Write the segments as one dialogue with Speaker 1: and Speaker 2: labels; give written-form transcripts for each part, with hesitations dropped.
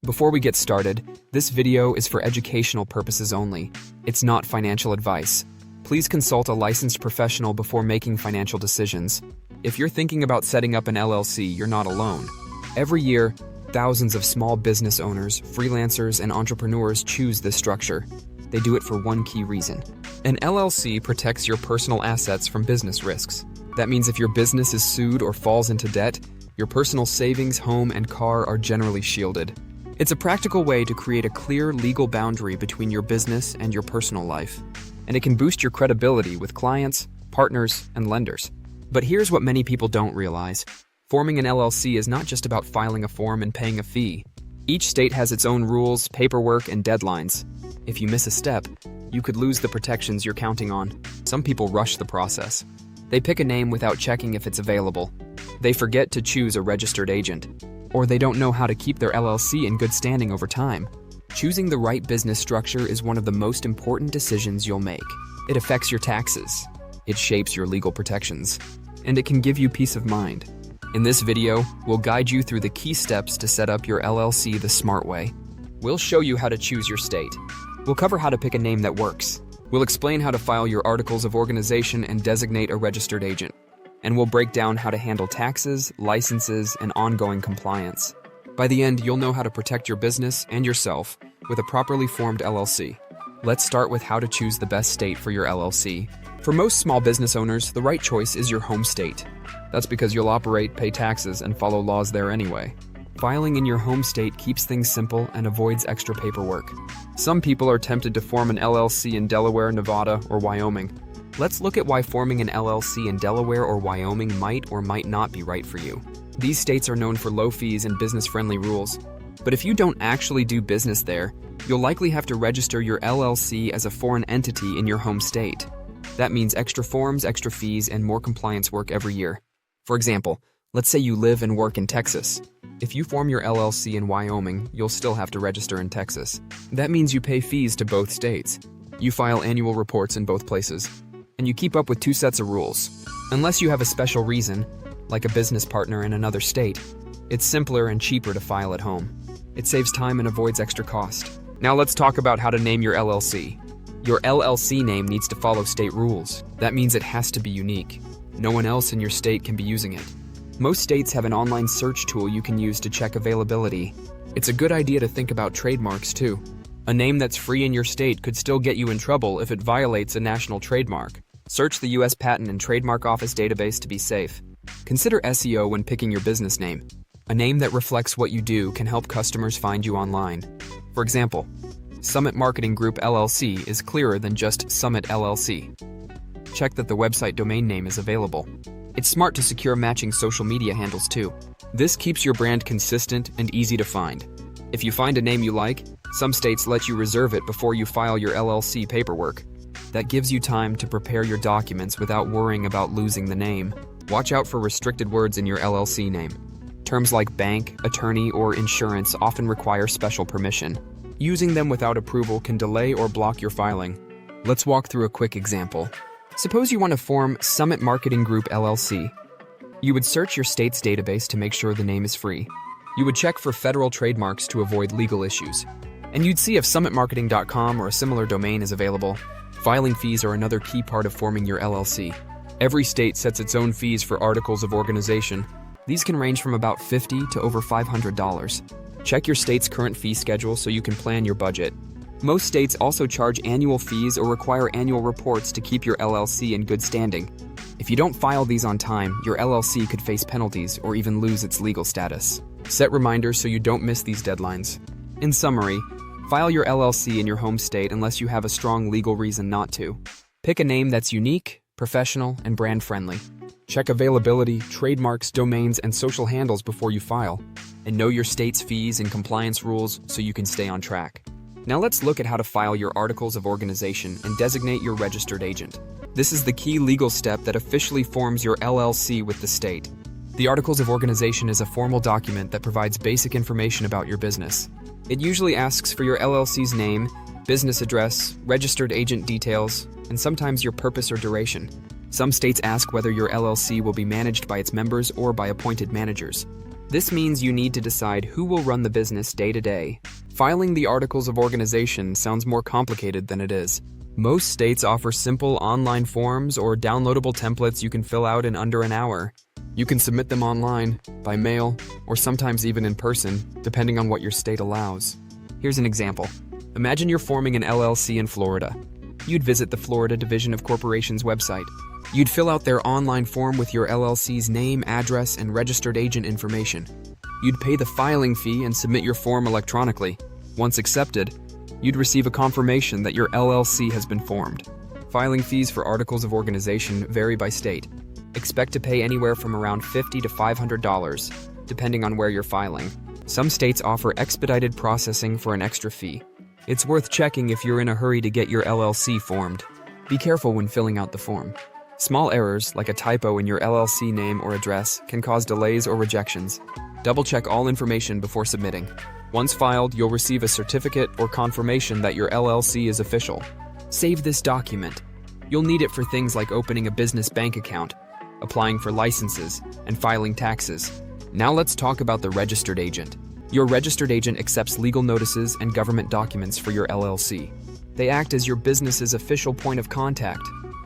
Speaker 1: Before we get started, this video is for educational purposes only. It's not financial advice. Please consult a licensed professional before making financial decisions. If you're thinking about setting up an LLC, you're not alone. Every year, thousands of small business owners, freelancers, and entrepreneurs choose this structure. They do it for one key reason. An LLC protects your personal assets from business risks. That means if your business is sued or falls into debt, your personal savings, home, and car are generally shielded. It's a practical way to create a clear legal boundary between your business and your personal life. And it can boost your credibility with clients, partners, and lenders. But here's what many people don't realize. Forming an LLC is not just about filing a form and paying a fee. Each state has its own rules, paperwork, and deadlines. If you miss a step, you could lose the protections you're counting on. Some people rush the process. They pick a name without checking if it's available. They forget to choose a registered agent. Or they don't know how to keep their LLC in good standing over time. Choosing the right business structure is one of the most important decisions you'll make. It affects your taxes. It shapes your legal protections. And it can give you peace of mind. In this video, we'll guide you through the key steps to set up your LLC the smart way. We'll show you how to choose your state. We'll cover how to pick a name that works. We'll explain how to file your articles of organization and designate a registered agent. And we'll break down how to handle taxes, licenses, and ongoing compliance. By the end, you'll know how to protect your business and yourself with a properly formed LLC. Let's start with how to choose the best state for your LLC. For most small business owners, the right choice is your home state. That's because you'll operate, pay taxes, and follow laws there anyway. Filing in your home state keeps things simple and avoids extra paperwork. Some people are tempted to form an LLC in Delaware, Nevada, or Wyoming. Let's look at why forming an LLC in Delaware or Wyoming might or might not be right for you. These states are known for low fees and business-friendly rules. But if you don't actually do business there, you'll likely have to register your LLC as a foreign entity in your home state. That means extra forms, extra fees, and more compliance work every year. For example, let's say you live and work in Texas. If you form your LLC in Wyoming, you'll still have to register in Texas. That means you pay fees to both states. You file annual reports in both places. And you keep up with two sets of rules. Unless you have a special reason, like a business partner in another state, it's simpler and cheaper to file at home. It saves time and avoids extra cost. Now let's talk about how to name your LLC. Your LLC name needs to follow state rules. That means it has to be unique. No one else in your state can be using it. Most states have an online search tool you can use to check availability. It's a good idea to think about trademarks too. A name that's free in your state could still get you in trouble if it violates a national trademark. Search the U.S. Patent and Trademark Office database to be safe. Consider SEO when picking your business name. A name that reflects what you do can help customers find you online. For example, Summit Marketing Group LLC is clearer than just Summit LLC. Check that the website domain name is available. It's smart to secure matching social media handles too. This keeps your brand consistent and easy to find. If you find a name you like, some states let you reserve it before you file your LLC paperwork. That gives you time to prepare your documents without worrying about losing the name. Watch out for restricted words in your LLC name. Terms like bank, attorney, or insurance often require special permission. Using them without approval can delay or block your filing. Let's walk through a quick example. Suppose you want to form Summit Marketing Group LLC. You would search your state's database to make sure the name is free. You would check for federal trademarks to avoid legal issues. And you'd see if summitmarketing.com or a similar domain is available. Filing fees are another key part of forming your LLC. Every state sets its own fees for articles of organization. These can range from about $50 to over $500. Check your state's current fee schedule so you can plan your budget. Most states also charge annual fees or require annual reports to keep your LLC in good standing. If you don't file these on time, your LLC could face penalties or even lose its legal status. Set reminders so you don't miss these deadlines. In summary, file your LLC in your home state unless you have a strong legal reason not to. Pick a name that's unique, professional, and brand-friendly. Check availability, trademarks, domains, and social handles before you file. And know your state's fees and compliance rules so you can stay on track. Now let's look at how to file your articles of organization and designate your registered agent. This is the key legal step that officially forms your LLC with the state. The Articles of Organization is a formal document that provides basic information about your business. It usually asks for your LLC's name, business address, registered agent details, and sometimes your purpose or duration. Some states ask whether your LLC will be managed by its members or by appointed managers. This means you need to decide who will run the business day to day. Filing the articles of organization sounds more complicated than it is. Most states offer simple online forms or downloadable templates you can fill out in under an hour. You can submit them online, by mail, or sometimes even in person, depending on what your state allows. Here's an example. Imagine you're forming an LLC in Florida. You'd visit the Florida Division of Corporations website. You'd fill out their online form with your LLC's name, address, and registered agent information. You'd pay the filing fee and submit your form electronically. Once accepted, you'd receive a confirmation that your LLC has been formed. Filing fees for articles of organization vary by state. Expect to pay anywhere from around $50 to $500, depending on where you're filing. Some states offer expedited processing for an extra fee. It's worth checking if you're in a hurry to get your LLC formed. Be careful when filling out the form. Small errors, like a typo in your LLC name or address, can cause delays or rejections. Double-check all information before submitting. Once filed, you'll receive a certificate or confirmation that your LLC is official. Save this document. You'll need it for things like opening a business bank account, applying for licenses, and filing taxes. Now let's talk about the registered agent. Your registered agent accepts legal notices and government documents for your LLC. They act as your business's official point of contact.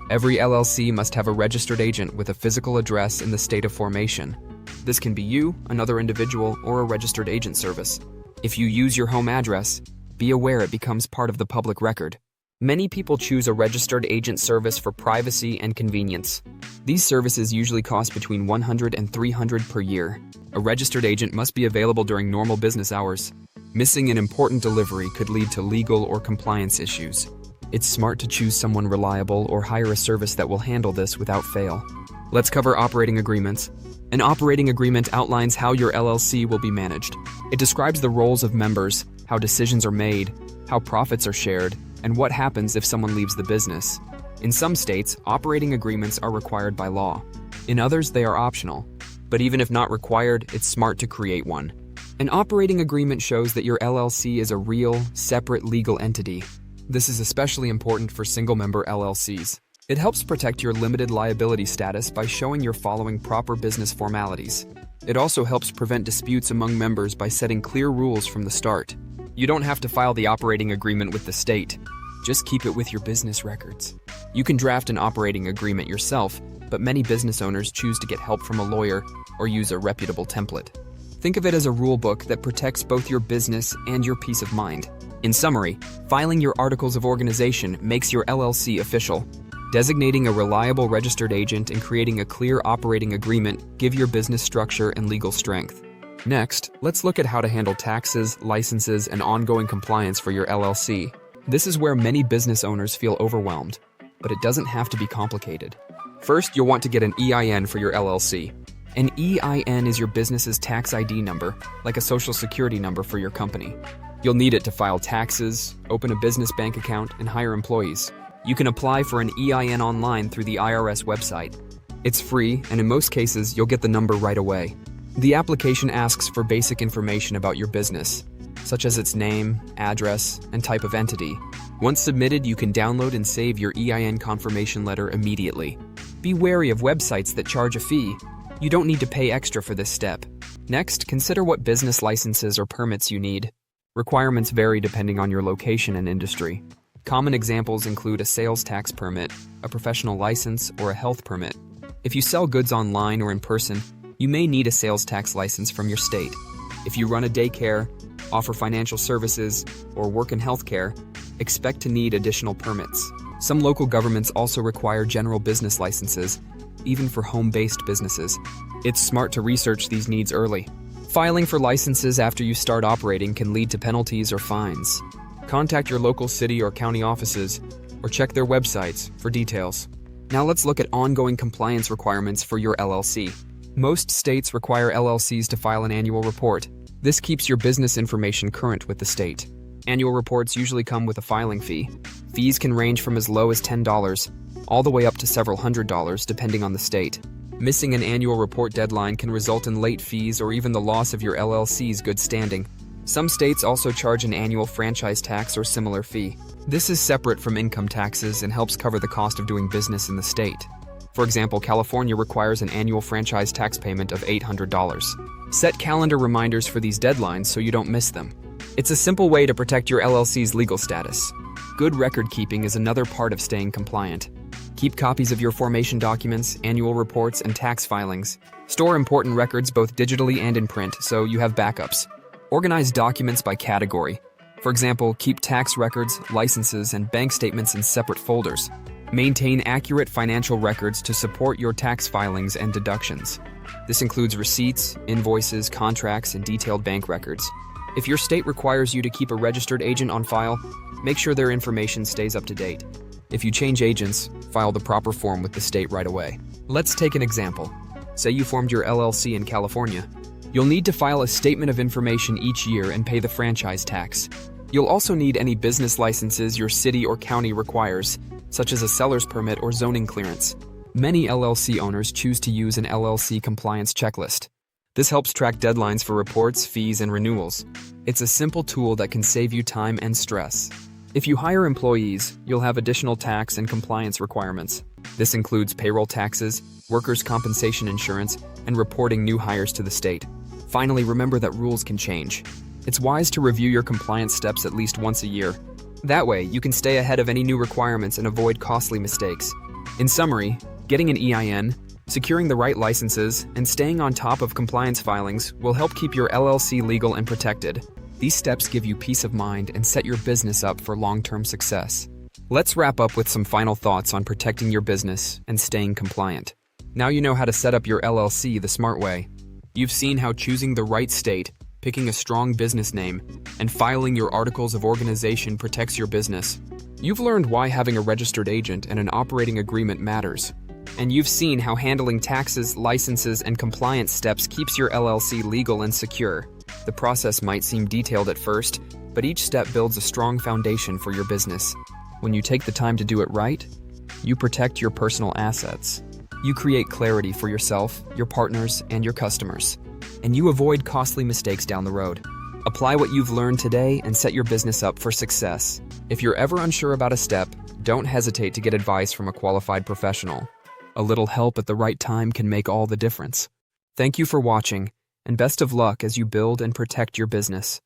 Speaker 1: Every LLC must have a registered agent with a physical address in the state of formation. This can be you, another individual, or a registered agent service. If you use your home address, be aware it becomes part of the public record. Many people choose a registered agent service for privacy and convenience. These services usually cost between $100 and $300 per year. A registered agent must be available during normal business hours. Missing an important delivery could lead to legal or compliance issues. It's smart to choose someone reliable or hire a service that will handle this without fail. Let's cover operating agreements. An operating agreement outlines how your LLC will be managed. It describes the roles of members, how decisions are made, how profits are shared, and what happens if someone leaves the business. In some states, operating agreements are required by law. In others, they are optional. But even if not required, it's smart to create one. An operating agreement shows that your LLC is a real, separate legal entity. This is especially important for single-member LLCs. It helps protect your limited liability status by showing you're following proper business formalities. It also helps prevent disputes among members by setting clear rules from the start. You don't have to file the operating agreement with the state. Just keep it with your business records. You can draft an operating agreement yourself, but many business owners choose to get help from a lawyer or use a reputable template. Think of it as a rule book that protects both your business and your peace of mind. In summary, filing your articles of organization makes your LLC official. Designating a reliable registered agent and creating a clear operating agreement give your business structure and legal strength. Next, let's look at how to handle taxes, licenses, and ongoing compliance for your LLC. This is where many business owners feel overwhelmed, but it doesn't have to be complicated. First, you'll want to get an EIN for your LLC. An EIN is your business's tax ID number, like a social security number for your company. You'll need it to file taxes, open a business bank account, and hire employees. You can apply for an EIN online through the IRS website. It's free, and in most cases, you'll get the number right away. The application asks for basic information about your business, such as its name, address, and type of entity. Once submitted, you can download and save your EIN confirmation letter immediately. Be wary of websites that charge a fee. You don't need to pay extra for this step. Next, consider what business licenses or permits you need. Requirements vary depending on your location and industry. Common examples include a sales tax permit, a professional license, or a health permit. If you sell goods online or in person, you may need a sales tax license from your state. If you run a daycare, offer financial services, or work in healthcare, expect to need additional permits. Some local governments also require general business licenses, even for home-based businesses. It's smart to research these needs early. Filing for licenses after you start operating can lead to penalties or fines. Contact your local city or county offices, or check their websites for details. Now let's look at ongoing compliance requirements for your LLC. Most states require LLCs to file an annual report. This keeps your business information current with the state. Annual reports usually come with a filing fee. Fees can range from as low as $10, all the way up to several $100s depending on the state. Missing an annual report deadline can result in late fees or even the loss of your LLC's good standing. Some states also charge an annual franchise tax or similar fee. This is separate from income taxes and helps cover the cost of doing business in the state. For example, California requires an annual franchise tax payment of $800. Set calendar reminders for these deadlines so you don't miss them. It's a simple way to protect your LLC's legal status. Good record keeping is another part of staying compliant. Keep copies of your formation documents, annual reports, and tax filings. Store important records both digitally and in print so you have backups. Organize documents by category. For example, keep tax records, licenses, and bank statements in separate folders. Maintain accurate financial records to support your tax filings and deductions. This includes receipts, invoices, contracts, and detailed bank records. If your state requires you to keep a registered agent on file, make sure their information stays up to date. If you change agents, file the proper form with the state right away. Let's take an example. Say you formed your LLC in California. You'll need to file a statement of information each year and pay the franchise tax. You'll also need any business licenses your city or county requires, such as a seller's permit or zoning clearance. Many LLC owners choose to use an LLC compliance checklist. This helps track deadlines for reports, fees, and renewals. It's a simple tool that can save you time and stress. If you hire employees, you'll have additional tax and compliance requirements. This includes payroll taxes, workers' compensation insurance, and reporting new hires to the state. Finally, remember that rules can change. It's wise to review your compliance steps at least once a year. That way, you can stay ahead of any new requirements and avoid costly mistakes. In summary, getting an EIN, securing the right licenses, and staying on top of compliance filings will help keep your LLC legal and protected. These steps give you peace of mind and set your business up for long-term success. Let's wrap up with some final thoughts on protecting your business and staying compliant. Now you know how to set up your LLC the smart way. You've seen how choosing the right state, picking a strong business name, and filing your articles of organization protects your business. You've learned why having a registered agent and an operating agreement matters. And you've seen how handling taxes, licenses, and compliance steps keeps your LLC legal and secure. The process might seem detailed at first, but each step builds a strong foundation for your business. When you take the time to do it right, you protect your personal assets. You create clarity for yourself, your partners, and your customers. And you avoid costly mistakes down the road. Apply what you've learned today and set your business up for success. If you're ever unsure about a step, don't hesitate to get advice from a qualified professional. A little help at the right time can make all the difference. Thank you for watching, and best of luck as you build and protect your business.